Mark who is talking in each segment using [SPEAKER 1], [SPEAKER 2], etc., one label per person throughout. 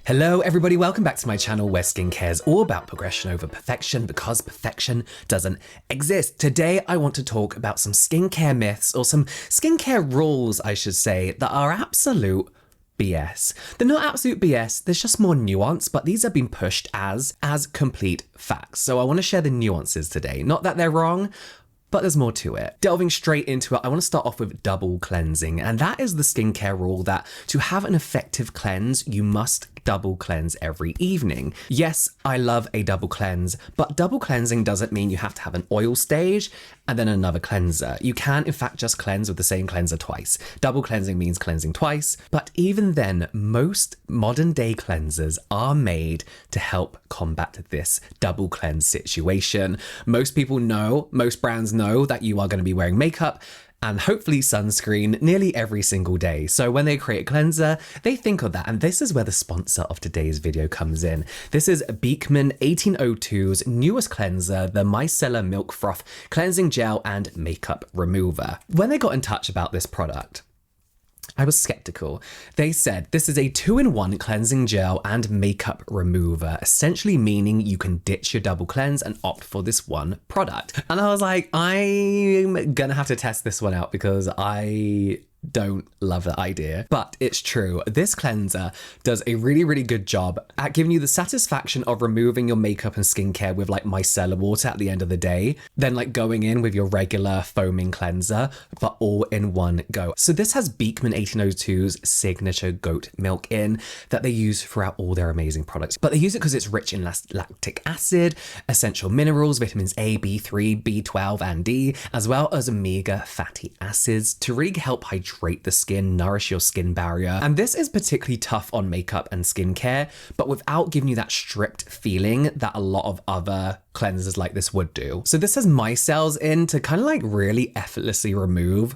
[SPEAKER 1] Hello everybody, welcome back to my channel where skincare is all about progression over perfection because perfection doesn't exist. Today I want to talk about some skincare myths, or some skincare rules I should say, that are absolute BS. They're not absolute BS, there's just more nuance, but these have been pushed as complete facts. So I want to share the nuances today. Not that they're wrong, but there's more to it. Delving straight into it, I want to start off with double cleansing. And that is the skincare rule that to have an effective cleanse, you must double cleanse every evening. Yes, I love a double cleanse, but double cleansing doesn't mean you have to have an oil stage and then another cleanser. You can in fact just cleanse with the same cleanser twice. Double cleansing means cleansing twice, but even then, most modern day cleansers are made to help combat this double cleanse situation. Most people know, most brands know that you are going to be wearing makeup and hopefully sunscreen nearly every single day. So when they create a cleanser, they think of that. And this is where the sponsor of today's video comes in. This is Beekman 1802's newest cleanser, the Micellar Milk Froth Cleansing Gel and Makeup Remover. When they got in touch about this product, I was skeptical. They said this is a 2-in-1 cleansing gel and makeup remover, essentially meaning you can ditch your double cleanse and opt for this one product. And I was like, I'm gonna have to test this one out because I don't love the idea, but it's true. This cleanser does a really good job at giving you the satisfaction of removing your makeup and skincare with like micellar water at the end of the day, then like going in with your regular foaming cleanser, but all in one go. So this has Beekman 1802's signature goat milk in that they use throughout all their amazing products, but they use it because it's rich in lactic acid, essential minerals, vitamins A, B3, B12 and D, as well as omega fatty acids to really help hydrate the skin, nourish your skin barrier. And this is particularly tough on makeup and skincare, but without giving you that stripped feeling that a lot of other cleansers like this would do. So this has micelles in to kind of like really effortlessly remove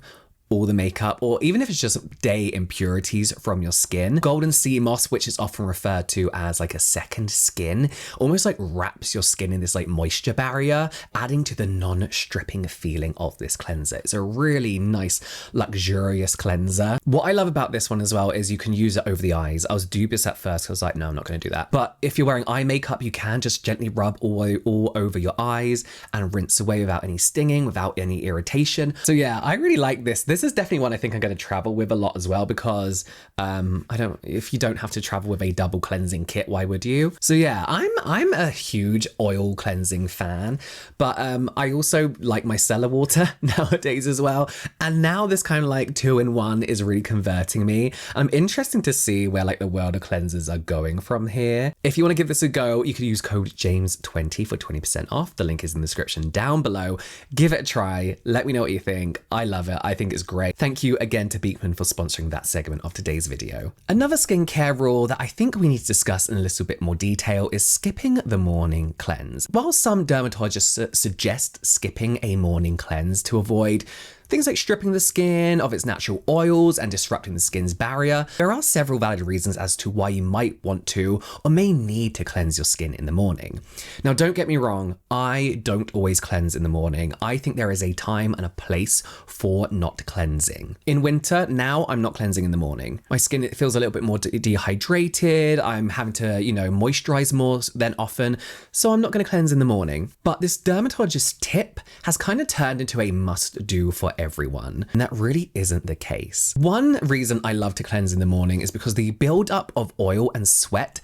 [SPEAKER 1] all the makeup, or even if it's just day impurities from your skin. Golden sea moss, which is often referred to as like a second skin, almost like wraps your skin in this like moisture barrier, adding to the non-stripping feeling of this cleanser. It's a really nice, luxurious cleanser. What I love about this one as well is you can use it over the eyes. I was dubious at first because I was like, no, I'm not going to do that. But if you're wearing eye makeup, you can just gently rub all over your eyes and rinse away without any stinging, without any irritation. So yeah, I really like this. This is definitely one I think I'm going to travel with a lot as well, because if you don't have to travel with a double cleansing kit, why would you? So yeah, I'm a huge oil cleansing fan, but I also like micellar water nowadays as well. And now this kind of like 2-in-1 is really converting me. I'm interested to see where like the world of cleansers are going from here. If you want to give this a go, you could use code James20 for 20% off. The link is in the description down below. Give it a try. Let me know what you think. I love it. I think it's great. Thank you again to Beekman for sponsoring that segment of today's video. Another skincare rule that I think we need to discuss in a little bit more detail is skipping the morning cleanse. While some dermatologists suggest skipping a morning cleanse to avoid things like stripping the skin of its natural oils and disrupting the skin's barrier, there are several valid reasons as to why you might want to or may need to cleanse your skin in the morning. Now, don't get me wrong, I don't always cleanse in the morning. I think there is a time and a place for not cleansing. In winter, now I'm not cleansing in the morning. My skin, it feels a little bit more dehydrated. I'm having to, moisturize more than often, so I'm not going to cleanse in the morning. But this dermatologist tip has kind of turned into a must-do for everyone, and that really isn't the case. One reason I love to cleanse in the morning is because the buildup of oil and sweat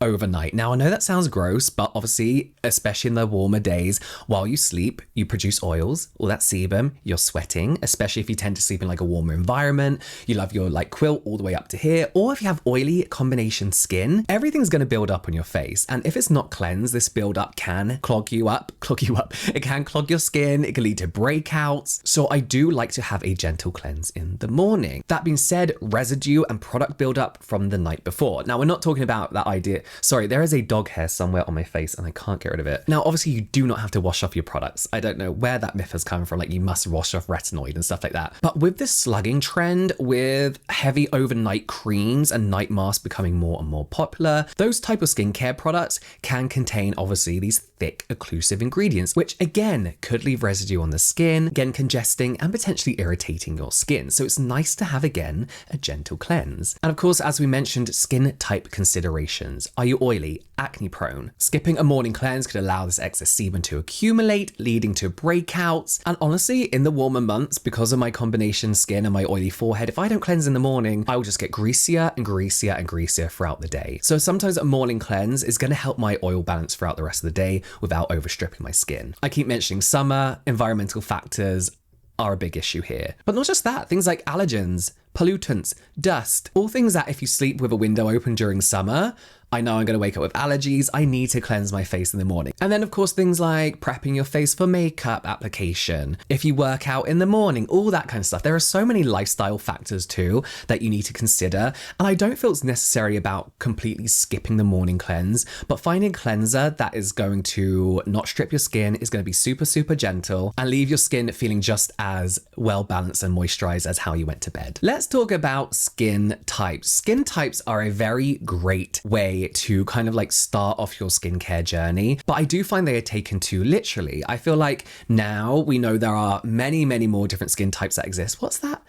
[SPEAKER 1] overnight. Now, I know that sounds gross, but obviously, especially in the warmer days, while you sleep, you produce oils, all that sebum, you're sweating, especially if you tend to sleep in like a warmer environment. You have your like quilt all the way up to here, or if you have oily combination skin, everything's going to build up on your face. And if it's not cleansed, this buildup can clog you up. It can clog your skin. It can lead to breakouts. So I do like to have a gentle cleanse in the morning. That being said, residue and product buildup from the night before. Now, we're not talking about that idea, Sorry, there is a dog hair somewhere on my face and I can't get rid of it. Now, obviously you do not have to wash off your products. I don't know where that myth has come from, like you must wash off retinoid and stuff like that. But with this slugging trend, with heavy overnight creams and night masks becoming more and more popular, those type of skincare products can contain obviously these thick occlusive ingredients, which again could leave residue on the skin, again congesting and potentially irritating your skin. So it's nice to have again a gentle cleanse. And of course, as we mentioned, skin type considerations. Are you oily, acne prone? Skipping a morning cleanse could allow this excess sebum to accumulate, leading to breakouts. And honestly, in the warmer months, because of my combination skin and my oily forehead, if I don't cleanse in the morning, I will just get greasier and greasier and greasier throughout the day. So sometimes a morning cleanse is going to help my oil balance throughout the rest of the day without overstripping my skin. I keep mentioning summer, environmental factors are a big issue here. But not just that, things like allergens, pollutants, dust, all things that if you sleep with a window open during summer, I know I'm going to wake up with allergies. I need to cleanse my face in the morning. And then of course things like prepping your face for makeup application, if you work out in the morning, all that kind of stuff. There are so many lifestyle factors too that you need to consider. And I don't feel it's necessary about completely skipping the morning cleanse, but finding a cleanser that is going to not strip your skin, is going to be super, super gentle and leave your skin feeling just as well balanced and moisturized as how you went to bed. Let's talk about skin types. Skin types are a very great way to kind of like start off your skincare journey, but I do find they are taken too literally. I feel like now we know there are many, many more different skin types that exist. What's that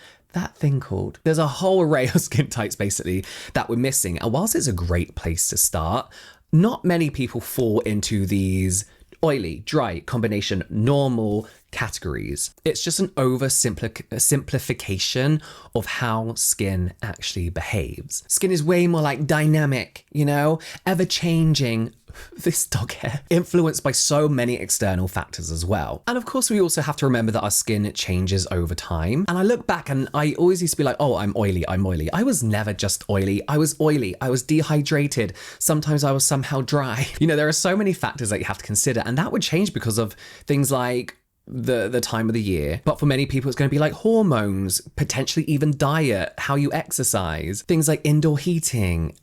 [SPEAKER 1] thing called? There's a whole array of skin types basically that we're missing. And whilst it's a great place to start, not many people fall into these oily, dry, combination, normal categories. It's just an oversimplification of how skin actually behaves. Skin is way more like dynamic, you know, ever changing. This dog hair, influenced by so many external factors as well. And of course, we also have to remember that our skin changes over time. And I look back and I always used to be like, oh, I'm oily, I'm oily. I was never just oily. I was oily. I was dehydrated. Sometimes I was somehow dry. You know, there are so many factors that you have to consider, and that would change because of things like the time of the year. But for many people, it's going to be like hormones, potentially even diet, how you exercise, things like indoor heating,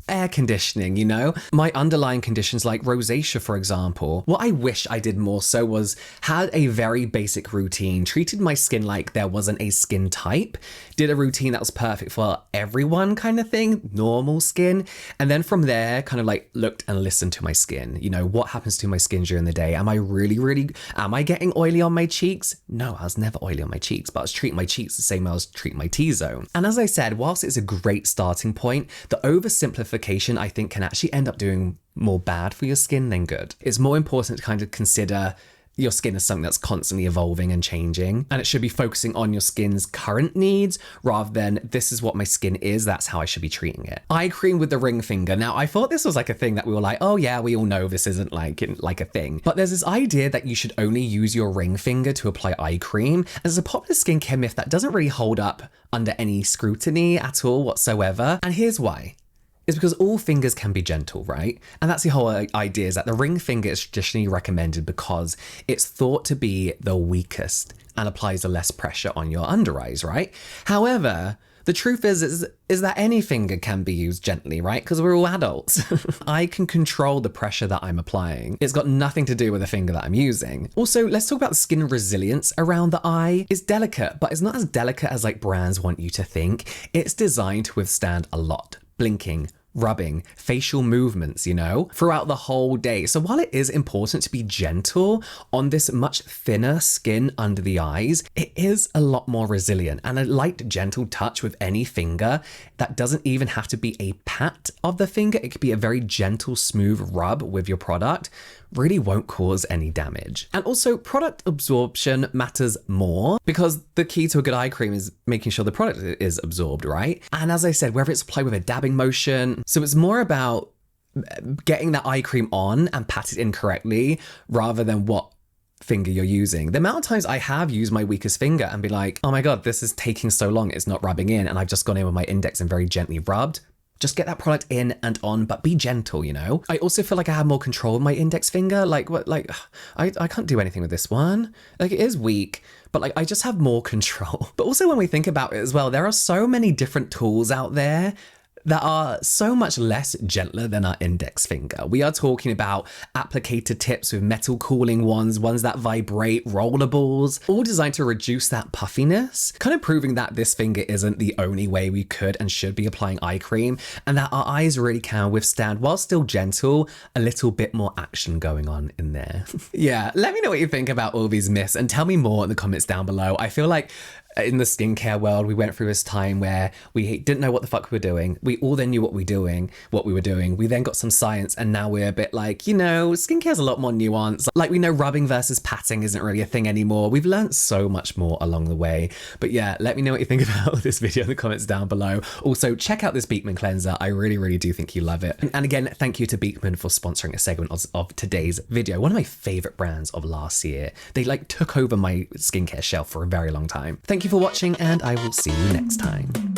[SPEAKER 1] air conditioning, you know? My underlying conditions like rosacea, for example, what I wish I did more so was had a very basic routine, treated my skin like there wasn't a skin type, did a routine that was perfect for everyone kind of thing, normal skin. And then from there, kind of like looked and listened to my skin. You know, what happens to my skin during the day? Am I am I getting oily on my cheeks? No, I was never oily on my cheeks, but I was treating my cheeks the same as I was treating my T-zone. And as I said, whilst it's a great starting point, the oversimplification I think can actually end up doing more bad for your skin than good. It's more important to kind of consider your skin as something that's constantly evolving and changing, and it should be focusing on your skin's current needs rather than this is what my skin is, that's how I should be treating it. Eye cream with the ring finger. Now, I thought this was like a thing that we were like, oh yeah, we all know this isn't like a thing. But there's this idea that you should only use your ring finger to apply eye cream. And there's a popular skincare myth that doesn't really hold up under any scrutiny at all whatsoever. And here's why. Is because all fingers can be gentle, right? And that's the whole idea, is that the ring finger is traditionally recommended because it's thought to be the weakest and applies the less pressure on your under eyes, right? However, the truth is that any finger can be used gently, right? Because we're all adults. I can control the pressure that I'm applying. It's got nothing to do with the finger that I'm using. Also, let's talk about the skin resilience around the eye. It's delicate, but it's not as delicate as like brands want you to think. It's designed to withstand a lot. Blinking, rubbing, facial movements, you know, throughout the whole day. So while it is important to be gentle on this much thinner skin under the eyes, it is a lot more resilient, and a light, gentle touch with any finger that doesn't even have to be a pat of the finger. It could be a very gentle, smooth rub with your product, really won't cause any damage. And also, product absorption matters more because the key to a good eye cream is making sure the product is absorbed, right? And as I said, whether it's applied with a dabbing motion, so it's more about getting that eye cream on and pat it in correctly rather than what finger you're using. The amount of times I have used my weakest finger and be like, oh my God, this is taking so long, it's not rubbing in, and I've just gone in with my index and very gently rubbed. Just get that product in and on, but be gentle, you know? I also feel like I have more control with my index finger. I can't do anything with this one. Like, it is weak, but like, I just have more control. But also when we think about it as well, there are so many different tools out there that are so much less gentler than our index finger. We are talking about applicator tips with metal cooling ones that vibrate, roller balls, all designed to reduce that puffiness, kind of proving that this finger isn't the only way we could and should be applying eye cream, and that our eyes really can withstand, while still gentle, a little bit more action going on in there. Yeah, let me know what you think about all these myths and tell me more in the comments down below. I feel like in the skincare world, we went through this time where we didn't know what the fuck we were doing. We all then knew what we were doing. We then got some science, and now we're a bit like, you know, skincare's a lot more nuanced. Like, we know rubbing versus patting isn't really a thing anymore. We've learned so much more along the way. But yeah, let me know what you think about this video in the comments down below. Also, check out this Beekman cleanser. I really, really do think you love it. And again, thank you to Beekman for sponsoring a segment of today's video. One of my favorite brands of last year. They like took over my skincare shelf for a very long time. Thank you for watching, and I will see you next time.